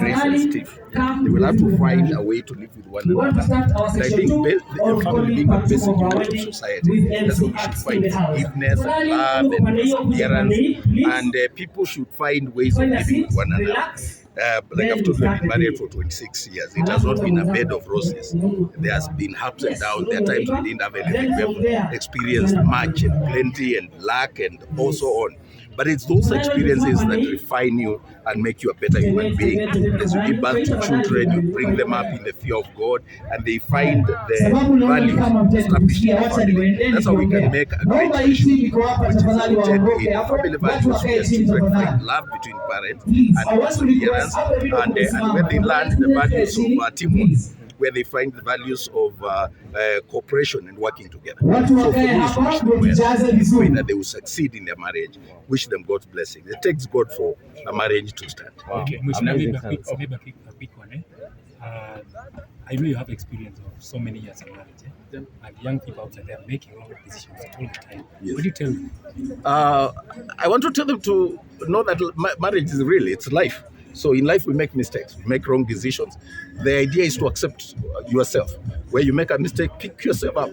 aggressive, stiff. They will have to find a way to live with one another. And I think family being a basic unit of society, that's why we should find forgiveness and love and perseverance, and people should find ways of living with one another. Like I've told you, I've been married for 26 years. It has not been a bed of roses. There has been ups and downs. There are times we didn't have anything. We have experienced much and plenty and lack and also on. But it's those experiences that refine you and make you a better human being. As you give birth to children, you bring them up in the fear of God, and they find the values established in the family. That's how we can make a great nation, which is rooted in family values, where children find love between parents and perseverance, and where they learn the values of teamwork, where they find the values of cooperation and working together. So for those who wish them well, pray that they will succeed in their marriage. Wish them God's blessing. It takes God for a marriage to stand. Wow. Okay, maybe a quick one. I know you have experience of so many years of marriage, and young people outside there are making wrong decisions all the time. Yes. What do you tell them? I want to tell them to know that marriage is real. It's life. So in life we make mistakes, we make wrong decisions. The idea is to accept yourself. Where you make a mistake, pick yourself up.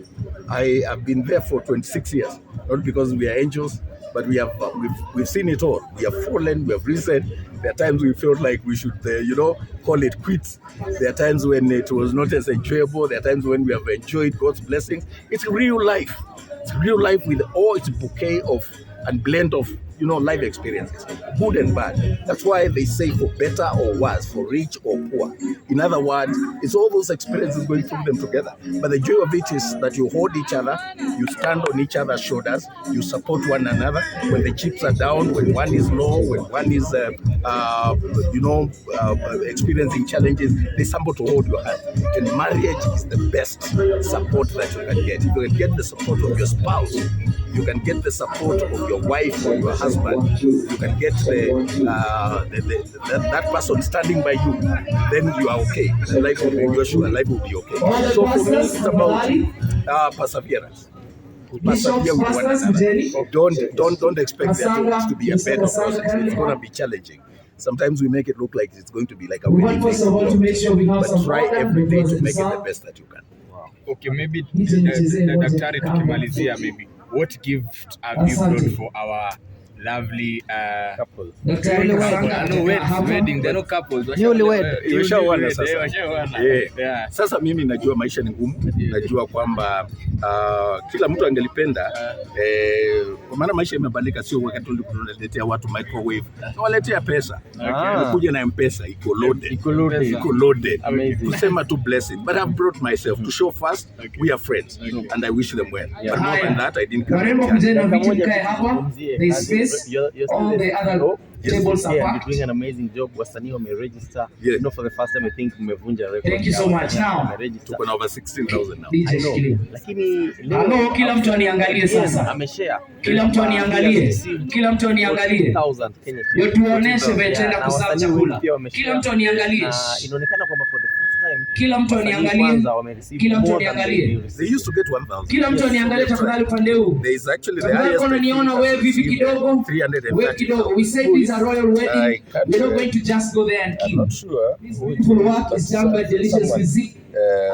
I have been there for 26 years, not because we are angels, but we've seen it all. We have fallen, we have risen. There are times we felt like we should, call it quits. There are times when it was not as enjoyable. There are times when we have enjoyed God's blessings. It's real life. It's real life with all its bouquet of and blend of life experiences, good and bad. That's why they say for better or worse, for rich or poor. In other words, it's all those experiences going through them together. But the joy of it is that you hold each other, you stand on each other's shoulders, you support one another. When the chips are down, when one is low, when one is, experiencing challenges, there's somebody to hold your hand. And marriage is the best support that you can get. If you can get the support of your spouse, you can get the support of your wife or your husband, you can get that person standing by you, then you are okay. Life will be life will be okay. So for me, it's about perseverance. Persevere with one another. Don't expect there to be a bed of roses. It's going to be challenging. Sometimes we make it look like it's going to be like a wedding, but try every day to make it the best that you can. Wow. Okay, maybe the daktari tukimalizia, maybe what gift have you brought for our lovely couple? Wedding, they're no couples. Sasa mimi najua maisha ni ngumu, najua kwamba kila mtu angelipenda kwa maana maisha imebadilika, sio wakati tunaletea watu microwave, waletea pesa. Kuja na M-Pesa iko loaded. Kusema tu blessing, but I've brought myself to show first we are friends and I wish them well. But more than that, I didn't come. All the other tables are doing an amazing job. Wasanii wameregister. For the first time I think mmevunja record. Thank you so much. Now tuko na over 16,000 now. I know. Lakini leo kila mtu aniangalie sasa. Ameshare. Kila mtu aniangalie. Ndio tuoneshe vetenda kusava chakula. Kila mtu aniangalie. Inaonekana kwamba for the first time kila mtu aniangalie. Kila mtu aniangalie. They used to get 1,000. Kila mtu aniangalie tafadhali upande huu. There is actually the highest. Niona wewe vipi kidogo. 330. We say it's a royal wedding. We're not going to just go there and keep. I'm not sure. This beautiful work is done by Delicious Physique.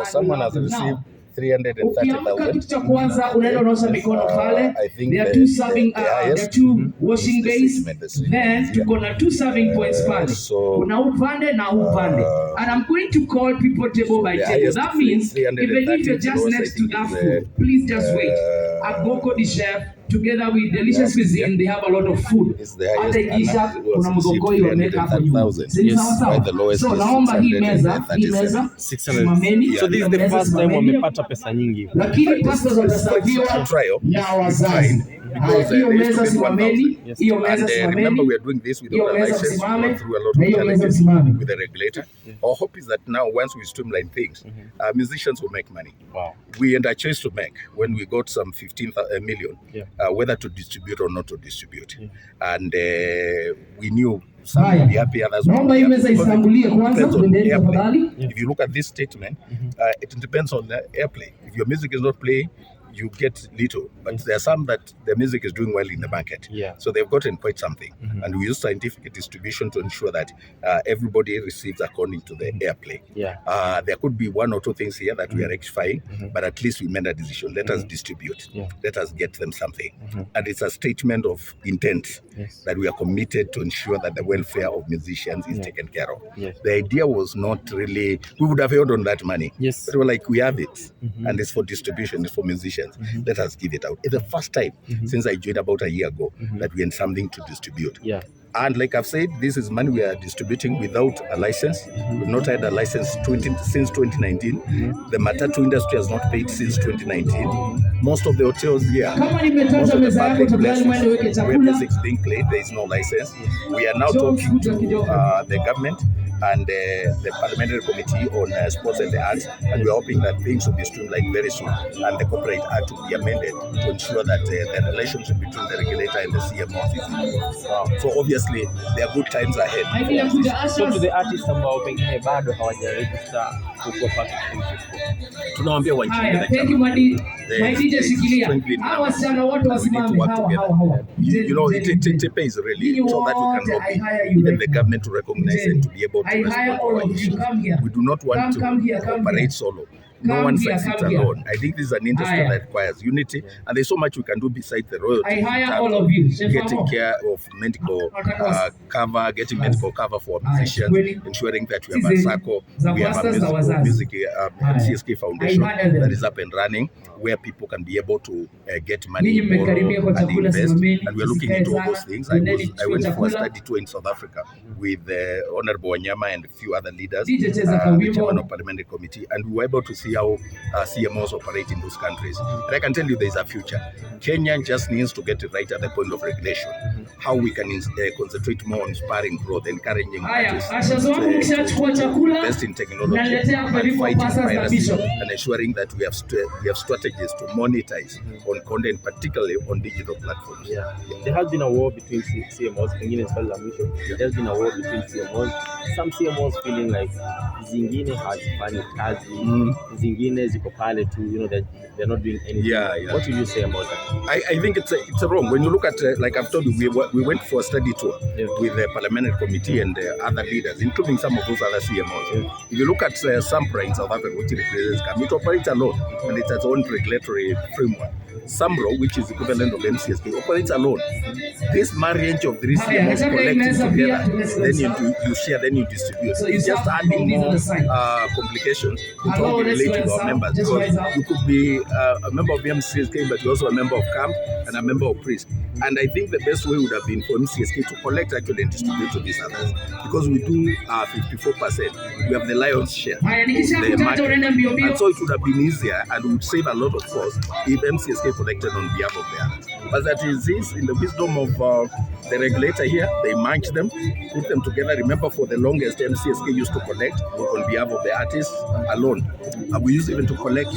Someone has received 330,000. Kitu cha kwanza unaenda unaosha mikono pale. There are two washing bays. Then tuko na 2 serving points pale. Kuna upande na upande. And I'm going to call people table by table. That means even if you're just next to that food, please just wait. Agoko the chef together with Delicious Cuisine, they have a lot of food. Hata ikisha kuna mzokoi wameka hapo nyuma. So naomba hii meza simameni. So this is the first time wamepata pesa nyingi. Lakini pasta zitasafiwa na wazazi. Hiyo meza simameni, hiyo meza simameni. Remember we are doing this with the organizations through a lot of challenges with the regulator. Our hope is that now once we streamline things, musicians will make money. Wow. We had a choice to make when we got some 15 million, whether to distribute or not to distribute. And we knew some will be happy, others will be happy. If you look at this statement, it depends on the airplay. If your music is not playing, you get little, but there are some that the music is doing well in the market. So they've gotten quite something. And we use scientific distribution to ensure that everybody receives according to the airplay. There could be one or two things here that we are rectifying, but at least we made a decision. Let us distribute. Let us get them something. And it's a statement of intent that we are committed to ensure that the welfare of musicians is taken care of. The idea was not really, we would have held on that money. But we were like, we have it. And it's for distribution, it's for musicians. Let us give it out. It's the first time since I joined about a year ago that we had something to distribute. And like I've said, this is money we are distributing without a license. We've not had a license since 2019. The matatu industry has not paid since 2019. Most of the hotels here, most of the public places where music is being played, there is no license. We are now talking to the government and the Parliamentary Committee on Sports and the Arts, and we're hoping that things will be streamlined very soon, and the Corporate Act will be amended to ensure that the relationship between the regulator and the CMOs is improved. So obviously, there are good times ahead. So to the artists ambao pengine bado hawajaregister kuwa part of the tunawaambia wajiunge. Thank you, my DJ Shikilia. Hawa sana watu wasimame hawa. You know, it pays really so that we can lobby even the government to recognize and to be able to respond to our issues. We do not want to operate solo. No one succeeds alone. I think this is an industry that requires unity, and there's so much we can do besides the royalties. Getting care of medical cover, getting medical cover for musicians, ensuring that we have a circle, we have a music CSK Foundation that is up and running, where people can be able to get money and invest. And we're looking into all those things. I went for a study tour in South Africa with Honorable Wanyama and a few other leaders, the chairman of Parliamentary Committee, and we were able to see how CMOs operate in those countries. And I can tell you there's a future. Kenyan just needs to get it right at the point of regulation. How we can concentrate more on inspiring growth, encouraging artists to invest in technology, and fighting piracy, and ensuring that we have strategies to monetize on content, particularly on digital platforms. There has been a war between CMOs. There has been a war between CMOs. Some CMOs feeling like zingine hazifanyi kazi, zingine ziko pale tu, you know, they're not doing anything. What will you say about that? I think it's wrong. When you look at, like I've told you, we went for a study tour with the Parliamentary Committee and other leaders, including some of those other CMOs. If you look at SAMPRA in South Africa, which represents CAM, it operates alone, and it has its own regulatory framework. SAMRO, which is equivalent of MCSK, operates alone. This marriage of three CMOs collecting together, then you share, then you distribute. So it's just adding more complications to how we relate to our members. Because you could be a member of MCSK, but you're also a member of CAM and a member of PRISC. And I think the best way would have been for MCSK to collect actually and distribute to these others. Because we do 54%. We have the lion's share of the market. And so it would have been easier and would save a lot of cost if MCSK collected on behalf of the others. But that is this, in the wisdom of the regulator here, they merged them, put them together. Remember, for the longest, MCSK used to collect on behalf of the artists alone. We used even to collect